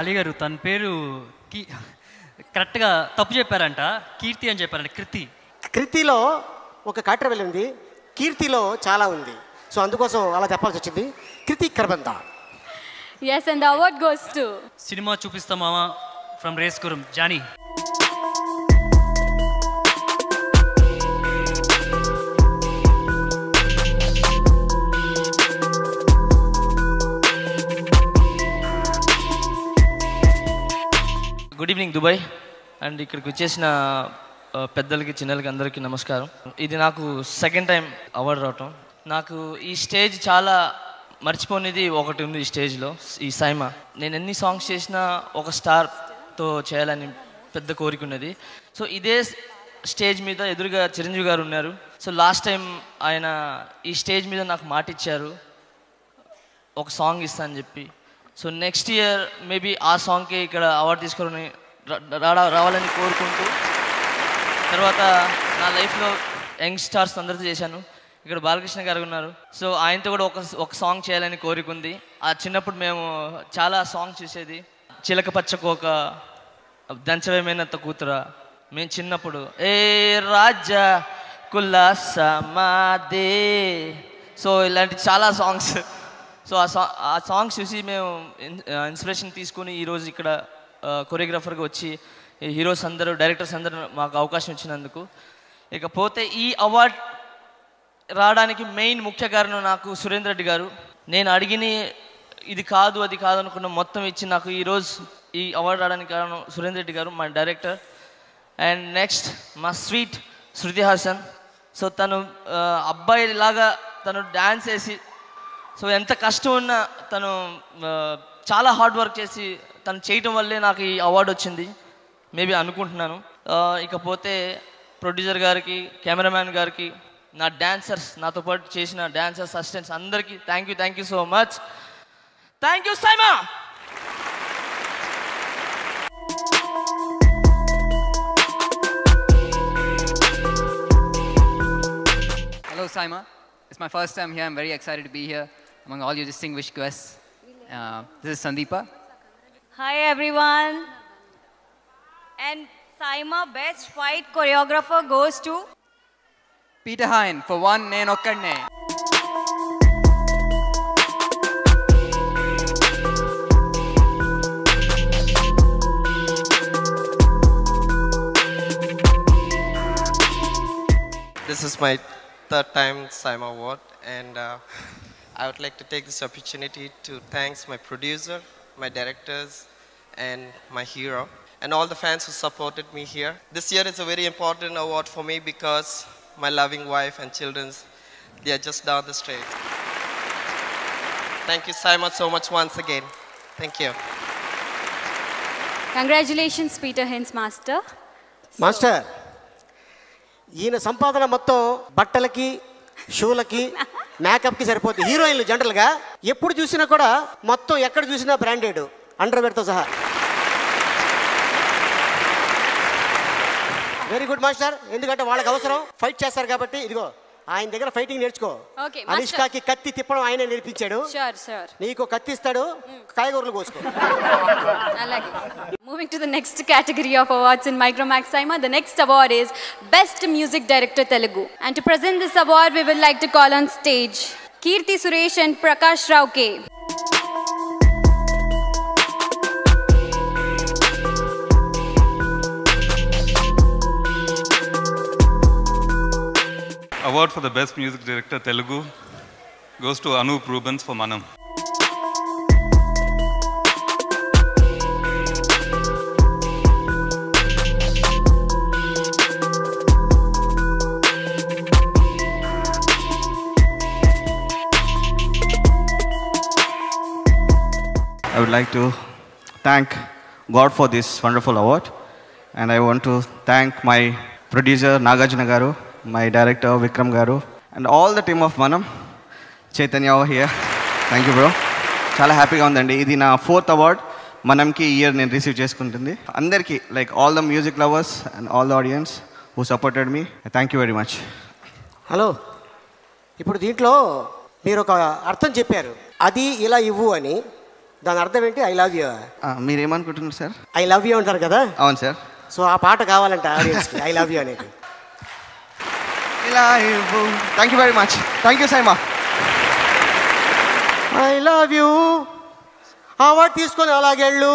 అలీ గారు తన పేరు కరెక్ట్గా తప్పు చెప్పారంట, కీర్తి అని చెప్పారంట. కృతిలో ఒక కాట్రవెల్ ఉంది, కీర్తిలో చాలా ఉంది. సో అందుకోసం అలా చెప్పాల్సి వచ్చింది. Kriti Kharbanda. Yes, and the award goes to Cinema Chupistha Mava from రేస్కురం Johnny. Good evening Dubai and ఇక్కడికి వచ్చేసిన పెద్దలకి చిన్నలకి అందరికీ నమస్కారం. ఇది నాకు సెకండ్ టైం అవార్డు రావటం. నాకు ఈ స్టేజ్ చాలా మర్చిపోనిది ఒకటి ఉంది. ఈ స్టేజ్లో ఈ సైమా నేను ఎన్ని సాంగ్స్ చేసినా ఒక స్టార్తో చేయాలని పెద్ద కోరిక ఉన్నది. సో ఇదే స్టేజ్ మీద ఎదురుగా చిరంజీవి గారు ఉన్నారు. సో లాస్ట్ టైం ఆయన ఈ స్టేజ్ మీద నాకు మాట ఇచ్చారు ఒక సాంగ్ ఇస్తా అని చెప్పి. సో నెక్స్ట్ ఇయర్ మేబీ ఆ సాంగ్కి ఇక్కడ అవార్డు తీసుకొని రావాలని కోరుకుంటూ, తర్వాత నా లైఫ్లో యంగ్ స్టార్స్ అందరితో చేశాను. ఇక్కడ బాలకృష్ణ గారు ఉన్నారు. సో ఆయనతో కూడా ఒక సాంగ్ చేయాలని కోరిక ఉంది. ఆ చిన్నప్పుడు మేము చాలా సాంగ్ చూసేది. చిలక పచ్చకోక, దంచవేమైనంత కూతురా, మేము చిన్నప్పుడు ఏ రాజా కుల్లాసమాదే, సో ఇలాంటి చాలా సాంగ్స్. సో ఆ సాంగ్స్ చూసి మేము ఇన్స్పిరేషన్ తీసుకుని ఈరోజు ఇక్కడ కొరియోగ్రాఫర్గా వచ్చి హీరోస్ అందరూ డైరెక్టర్స్ అందరూ మాకు అవకాశం ఇచ్చినందుకు. ఇకపోతే ఈ అవార్డ్ రావడానికి మెయిన్ ముఖ్య కారణం నాకు సురేందర్ రెడ్డి గారు. నేను అడిగిన ఇది కాదు అది కాదు అనుకున్న మొత్తం ఇచ్చి నాకు ఈరోజు ఈ అవార్డు రావడానికి కారణం సురేందర్ రెడ్డి గారు, మా డైరెక్టర్. అండ్ నెక్స్ట్ మా స్వీట్ శృతి హాసన్. సో తను అబ్బాయిలాగా తను డ్యాన్స్ వేసి, సో ఎంత కష్టం ఉన్నా తను చాలా హార్డ్ వర్క్ చేసి తను చేయటం వల్లే నాకు ఈ అవార్డు వచ్చింది మేబీ అనుకుంటున్నాను. ఇకపోతే ప్రొడ్యూసర్ గారికి, కెమెరామ్యాన్ గారికి, నా డాన్సర్స్, నాతో పాటు చేసిన డాన్సర్స్, అసిస్టెంట్స్ అందరికీ thank you so much. Thank you SIIMA. Hello Saima, it's my first time here. I'm very excited to be here among all you distinguished guests. This is Sandeepa. Hi everyone. And Saima best fight choreographer goes to Peter Hine for one Nen Okkadne. This is my third time Saima Award, and I would like to take this opportunity to thank my producer, my directors, and my hero, and all the fans who supported me here. This year is a very important award for me because my loving wife and children, they are just down the street. Thank you Saima so much once again. Thank you. Congratulations Peter Hines master. Master, ఈయన సంపాదన మొత్తం బట్టలకి, షూలకి, మేకప్కి సరిపోతుంది. హీరోయిన్లు జనరల్గా ఎప్పుడు చూసినా కూడా మొత్తం ఎక్కడ చూసినా బ్రాండెడ్, అండర్వేర్తో సహా. Very good master. ఎందుకంటే వాళ్ళకి అవసరం, ఫైట్ చేస్తారు కాబట్టి. ఇదిగో ఆయన దగ్గర ఫైటింగ్ నేర్చుకో. అనుష్కకి కత్తి తిప్పడం ఆయనే నేర్పించాడు. నీకు కత్తి ఇస్తాడు, కాయగూరలు కోసుకో. అలాగే. Moving to the next category of awards in Micromax Saima, the next award is Best Music Director Telugu. And to present this award, we would like to call on stage Kirti Suresh and Prakash Rao K. Award for the Best Music Director Telugu goes to Anup Rubens for Manam. I would like to thank God for this wonderful award, and I want to thank my producer Nagarjuna Garu, my director Vikram Garu, and all the team of Manam. Chaitanya over here. Thank you bro. Chala happy ga undandi. Idi na 4th award Manam ki year nenu receive cheskuntundi. Andarki, like all the music lovers and all the audience who supported me, thank you very much. Hello, ఇప్పుడు దీంట్లో మీరు ఒక అర్థం చెప్పారు, అది ఇలా ఇవ్వు అని. దాని అర్థం ఏంటి? I love you. మీరేమనుకుంటున్నారు సార్? ఐ లవ్ యూ అంటారు కదా. అవును సార్. సో ఆ పాట కావాలంట ఆడియన్స్కి, ఐ లవ్ యూ అనేది. Thank you very much. Thank you SIIMA. I love you. Award తీసుకొని అలాగెళ్ళు.